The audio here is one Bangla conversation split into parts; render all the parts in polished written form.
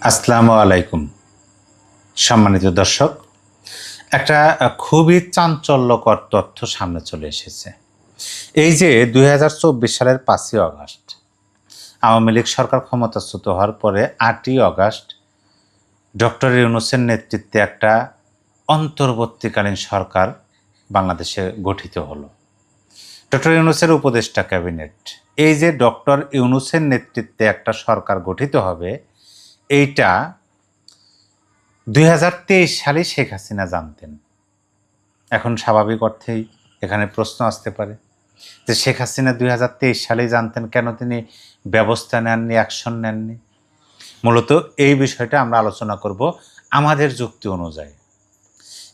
আসসালামু আলাইকুম সম্মানিত দর্শক, একটা খুবই চাঞ্চল্যকর তথ্য সামনে চলে এসেছে। এই যে ২০২৪ সালের ৫ই অগাস্ট আওয়ামী লীগ সরকার ক্ষমতাচ্যুত হওয়ার পরে ৮ই অগাস্ট ডক্টর ইউনূসের নেতৃত্বে একটা অন্তর্বর্তীকালীন সরকার বাংলাদেশে গঠিত হলো। ডক্টর ইউনূসের উপদেষ্টা ক্যাবিনেট, এই যে ডক্টর ইউনূসের নেতৃত্বে একটা সরকার গঠিত হবে, এইটা ২০২৩ সালে শেখ হাসিনা জানতেন। এখন স্বাভাবিক অর্থেই এখানে প্রশ্ন আসতে পারে যে শেখ হাসিনা ২০২৩ সালেই জানতেন, কেন তিনি ব্যবস্থা নেননি, অ্যাকশন নেননি? মূলত এই বিষয়টা আমরা আলোচনা করব আমাদের যুক্তি অনুযায়ী।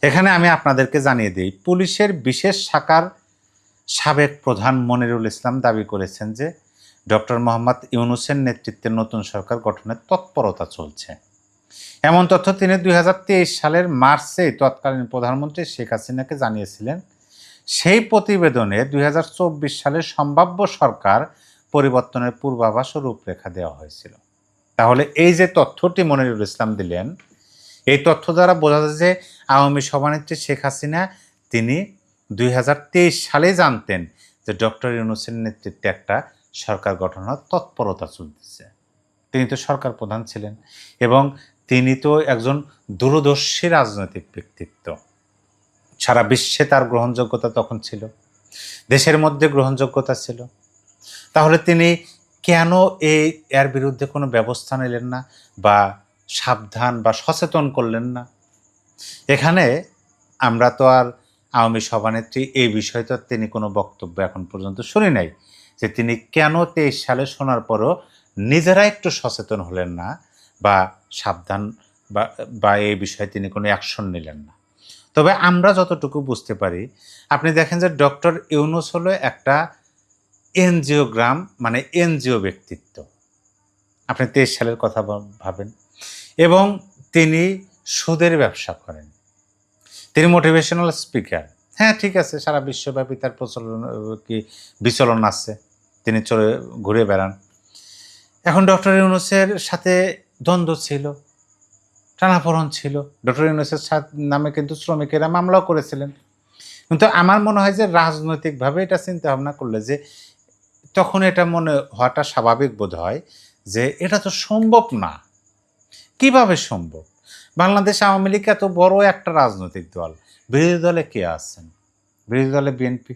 এখানে আমি আপনাদেরকে জানিয়ে দিই, পুলিশের বিশেষ শাখার সাবেক প্রধান মনিরুল ইসলাম দাবি করেছেন যে ডক্টর মোহাম্মদ ইউনূসের নেতৃত্বে নতুন সরকার গঠনের তৎপরতা চলছে। এমন তথ্য তিনি ২০২৩ সালের মার্চে তৎকালীন প্রধানমন্ত্রী শেখ হাসিনাকে জানিয়েছিলেন। সেই প্রতিবেদনে ২০২৪ সালের সম্ভাব্য সরকার পরিবর্তনের পূর্বাভাস ও রূপরেখা দেওয়া হয়েছিল। তাহলে এই যে তথ্যটি মনিরুল ইসলাম দিলেন, এই তথ্য দ্বারা বোঝা যায় যে আওয়ামী সভানেত্রী শেখ হাসিনা তিনি ২০২৩ সালে জানতেন যে ডক্টর ইউনূসের নেতৃত্বে একটা সরকার গঠনের তৎপরতা চলতেছে। তিনি তো সরকার প্রধান ছিলেন এবং তিনি তো একজন দূরদর্শী রাজনৈতিক ব্যক্তিত্ব। সারা বিশ্বে তার গ্রহণযোগ্যতা তখন ছিল, দেশের মধ্যে গ্রহণযোগ্যতা ছিল। তাহলে তিনি কেন এর বিরুদ্ধে কোনো ব্যবস্থা নিলেন না বা সাবধান বা সচেতন করলেন না? এখানে আমরা তো আর আওয়ামী সভানেত্রী এই বিষয়ে তো তিনি কোনো বক্তব্য এখন পর্যন্ত শুনি নাই যে তিনি কেন ২৩ সালে শোনার পরও নিজেরা একটু সচেতন হলেন না বা সাবধান বা এই বিষয়ে তিনি কোনো অ্যাকশন নিলেন না। তবে আমরা যতটুকু বুঝতে পারি, আপনি দেখেন যে ডক্টর ইউনূস হলো একটা এনজিওগ্রাম, মানে এনজিও ব্যক্তিত্ব। আপনি ২৩ সালের কথা ভাবেন, এবং তিনি সুদের ব্যবসা করেন, তিনি মোটিভেশনাল স্পিকার। হ্যাঁ, ঠিক আছে, সারা বিশ্বব্যাপী তার বিচলন আছে, তিনি ঘুরে বেড়ান। এখন ডক্টর ইউনূসের সাথে দ্বন্দ্ব ছিল, টানাপোড়েন ছিল। ডক্টর ইউনূসের নামে কিন্তু শ্রমিকেরা মামলাও করেছিলেন। কিন্তু আমার মনে হয় যে রাজনৈতিকভাবে এটা চিন্তা ভাবনা করলে যে তখন এটা মনে হওয়াটা স্বাভাবিক বোধ হয় যে এটা তো সম্ভব না। কিভাবে সম্ভব? বাংলাদেশ আওয়ামী লীগ এত বড় একটা রাজনৈতিক দল, বিরোধী দলে কে আছেন? বিরোধী দলে বিএনপি।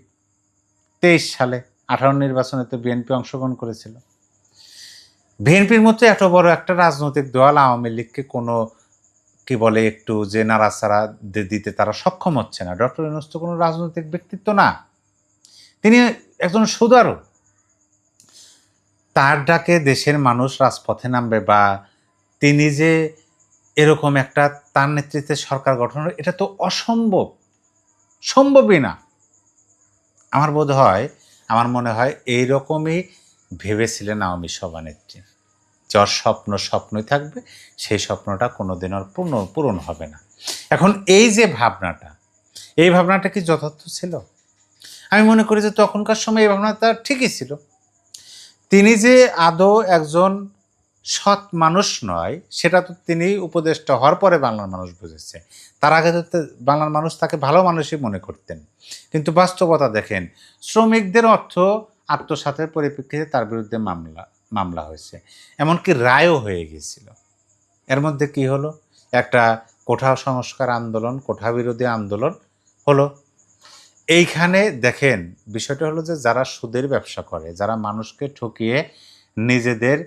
২৩ সালে ১৮ নির্বাচনে তো বিএনপি অংশগ্রহণ করেছিল। বিএনপির মতো এত বড় একটা রাজনৈতিক দল আওয়ামী লীগকে কোনো একটু যে নাড়াচাড়া দিতে তারা সক্ষম হচ্ছে না। ডক্টর ইউনূস তো কোনো রাজনৈতিক ব্যক্তিত্ব না, তিনি একজন সুদারু। তার ডাকে দেশের মানুষ রাজপথে নামবে বা তিনি যে এরকম একটা তার নেতৃত্বে সরকার গঠন, এটা তো অসম্ভব, সম্ভবই না। আমার মনে হয় এইরকমই ভেবেছিলেন আওয়ামী সভানেত্রী। যার স্বপ্নই থাকবে, সেই স্বপ্নটা কোনোদিন আর পূরণ হবে না। এখন এই যে এই ভাবনাটা কি যথার্থ ছিল? আমি মনে করি যে তখনকার সময় এই ভাবনাটা ঠিকই ছিল। তিনি যে আদৌ একজন সৎ মানুষ নয়, সেটা তো তিনি উপদেষ্টা হওয়ার পরে বাংলার মানুষ বুঝেছে। তার আগে তো বাংলার মানুষ তাকে ভালো মানুষই মনে করতেন। কিন্তু বাস্তবতা দেখেন, শ্রমিকদের অর্থ আত্মসাতের পরিপ্রেক্ষিতে তার বিরুদ্ধে মামলা হয়েছে, এমনকি রায়ও হয়ে গিয়েছিল। এর মধ্যে কি হলো? একটা কোঠা সংস্কার আন্দোলন, কোঠা বিরোধী আন্দোলন হলো। এইখানে দেখেন, বিষয়টা হলো যে যারা সুদের ব্যবসা করে, যারা মানুষকে ঠকিয়ে নিজেদের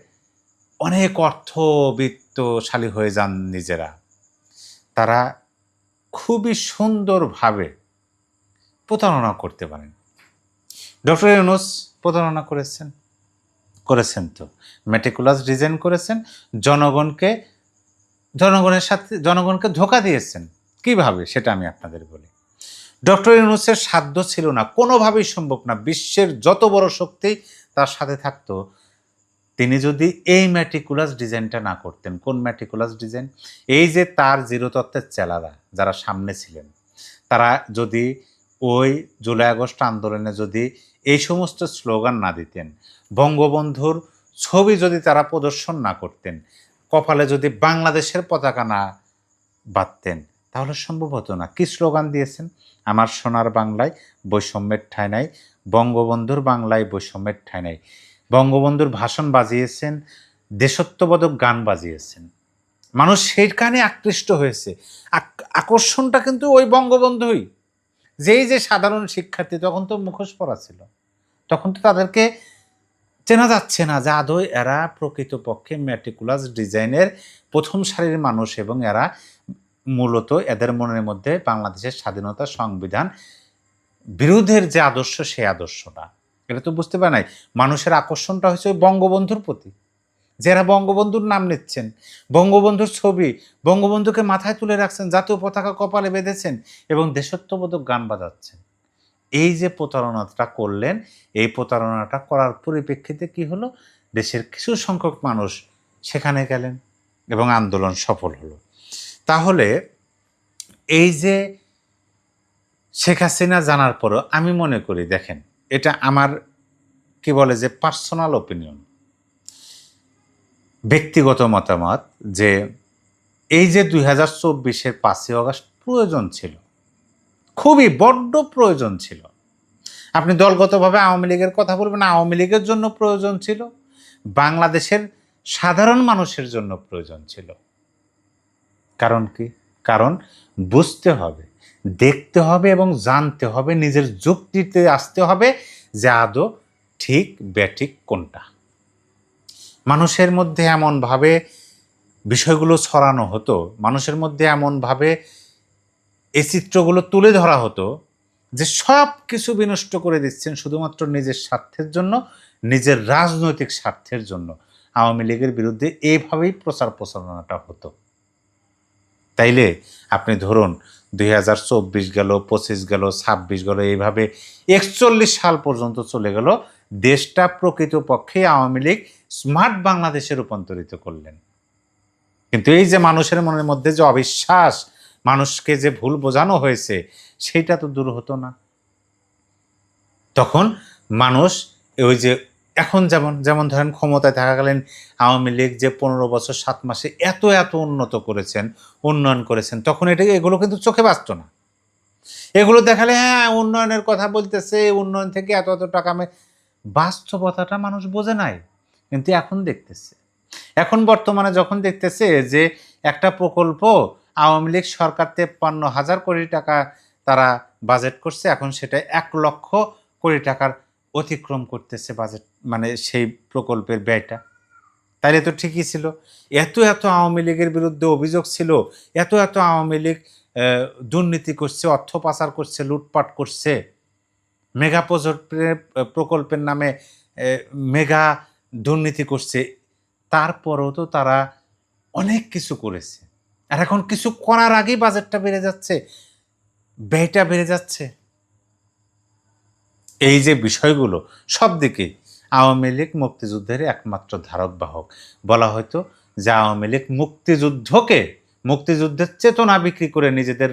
অনেক অর্থবিত্তশালী হয়ে যান নিজেরা, তারা খুবই সুন্দরভাবে প্রতারণা করতে পারেন। ডক্টর ইউনূস প্রতারণা করেছেন তো, মেটিকুলাস ডিজাইন করেছেন, জনগণকে ধোঁকা দিয়েছেন। কিভাবে সেটা আমি আপনাদের বলি। ডক্টর ইউনূসের সাধ্য ছিল না, কোনোভাবেই সম্ভব না, বিশ্বের যত বড় শক্তি তার সাথে থাকতো, তিনি যদি এই ম্যাটিকুলাস ডিজাইনটা না করতেন। কোন ম্যাটিকুলাস ডিজাইন? এই যে তার জিরো তত্ত্বের চেলারা যারা সামনে ছিলেন, তারা যদি ওই জুলাই আগস্ট আন্দোলনে যদি এই সমস্ত স্লোগান না দিতেন, বঙ্গবন্ধুর ছবি যদি তারা প্রদর্শন না করতেন, কপালে যদি বাংলাদেশের পতাকা না বাঁধতেন তাহলে সম্ভব হতো না। কি স্লোগান দিয়েছেন? আমার সোনার বাংলায় বৈষম্যের ঠাঁই নাই, বঙ্গবন্ধুর বাংলায় বৈষম্যের ঠাঁই নাই। বঙ্গবন্ধুর ভাষণ বাজিয়েছেন, দেশত্ববোধক গান বাজিয়েছেন, মানুষ সেই গানে আকৃষ্ট হয়েছে। আকর্ষণটা কিন্তু ওই বঙ্গবন্ধুই। যেই যে সাধারণ শিক্ষার্থী, তখন তো মুখোশ পরা ছিল, তখন তো তাদেরকে চেনা যাচ্ছে না যে আদৌ এরা প্রকৃতপক্ষে ম্যাটিকুলাস ডিজাইনের প্রথম সারির মানুষ, এবং এরা মূলত এদের মনের মধ্যে বাংলাদেশের স্বাধীনতা সংবিধান বিরোধের যে আদর্শ, সেই আদর্শটা এটা তো বুঝতে পারে নাই। মানুষের আকর্ষণটা হচ্ছে ওই বঙ্গবন্ধুর প্রতি, যারা বঙ্গবন্ধুর নাম নিচ্ছেন, বঙ্গবন্ধুর ছবি, বঙ্গবন্ধুকে মাথায় তুলে রাখছেন, জাতীয় পতাকা কপালে বেঁধেছেন এবং দেশত্ববোধক গান বাজাচ্ছেন। এই যে প্রতারণাটা করলেন, এই প্রতারণাটা করার পরিপ্রেক্ষিতে কি হলো? দেশের কিছু সংখ্যক মানুষ সেখানে গেলেন এবং আন্দোলন সফল হলো। তাহলে এই যে শেখ হাসিনা জানার পরও আমি মনে করি, দেখেন, এটা আমার কি বলে যে পার্সোনাল ওপিনিয়ন, ব্যক্তিগত মতামত, যে এই যে 2024-এর 5ই অগাস্ট প্রয়োজন ছিল, খুবই বড্ড প্রয়োজন ছিল। আপনি দলগতভাবে আওয়ামী লীগের কথা বলবেন, আওয়ামী লীগের জন্য প্রয়োজন ছিল, বাংলাদেশের সাধারণ মানুষের জন্য প্রয়োজন ছিল। কারণ কি? কারণ বুঝতে হবে, দেখতে হবে এবং জানতে হবে, নিজের যুক্তিতে আসতে হবে যে আদৌ ঠিক ব্যাঠিক কোনটা। মানুষের মধ্যে এমনভাবে বিষয়গুলো ছড়ানো হতো, মানুষের মধ্যে এমনভাবে এই চিত্রগুলো তুলে ধরা হতো যে সব কিছু বিনষ্ট করে দিচ্ছেন শুধুমাত্র নিজের স্বার্থের জন্য, নিজের রাজনৈতিক স্বার্থের জন্য। আওয়ামী লীগের বিরুদ্ধে এইভাবেই প্রচারণাটা হতো। তাইলে আপনি ধরুন 2024 গেল, 25 গেল, 26 গেল, এইভাবে 41 সাল পর্যন্ত চলে গেল। দেশটা প্রকৃতপক্ষে আওয়ামী লীগ স্মার্ট বাংলাদেশে রূপান্তরিত করলেন। কিন্তু এই যে মানুষের মনের মধ্যে যে অবিশ্বাস, মানুষকে যে ভুল বোঝানো হয়েছে, সেইটা তো দূর হতো না। তখন মানুষ ওই যে এখন যেমন ধরেন ক্ষমতায় থাকাকালীন আওয়ামী লীগ যে 15 বছর 7 মাসে এত উন্নত করেছেন, উন্নয়ন করেছেন, তখন এগুলো কিন্তু চোখে বাজত না। এগুলো দেখালে হ্যাঁ উন্নয়নের কথা বলতেছে, উন্নয়ন থেকে এত টাকা বাস্তবতাটা মানুষ বোঝে নাই, কিন্তু এখন দেখতেছে। এখন বর্তমানে যখন দেখতেছে যে একটা প্রকল্প আওয়ামী লীগ সরকার 53,000 কোটি টাকা তারা বাজেট করছে, এখন সেটা 1 লক্ষ কোটি টাকার অতিক্রম করতেছে বাজেট, মানে সেই প্রকল্পের ব্যয়টা। তাইলে তো ঠিকই ছিল। এত আওয়ামী লীগের বিরুদ্ধে অভিযোগ ছিল, এত আওয়ামী লীগ দুর্নীতি করছে, অর্থ পাচার করছে, লুটপাট করছে, মেগা প্রকল্পের নামে মেগা দুর্নীতি করছে, তারপরেও তো তারা অনেক কিছু করেছে। আর এখন কিছু করার আগেই বাজেটটা বেড়ে যাচ্ছে, ব্যয়টা বেড়ে যাচ্ছে। এই যে বিষয়গুলো সব দিকে আওয়ামী লীগ মুক্তিযুদ্ধের একমাত্র ধারক বাহক। বলা হয়তো যে আওয়ামী লীগ মুক্তিযুদ্ধের চেতনা বিক্রি করে নিজেদের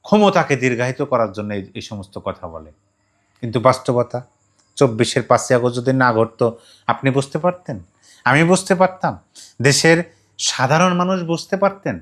ক্ষমতাকে দীর্ঘায়িত করার জন্য এই সমস্ত কথা বলে। কিন্তু বাস্তবতা 24-এর 5ই আগস্ট যদি না ঘটতো, আপনি বুঝতে পারতেন, আমি বুঝতে পারতাম, দেশের সাধারণ মানুষ বুঝতে পারতেন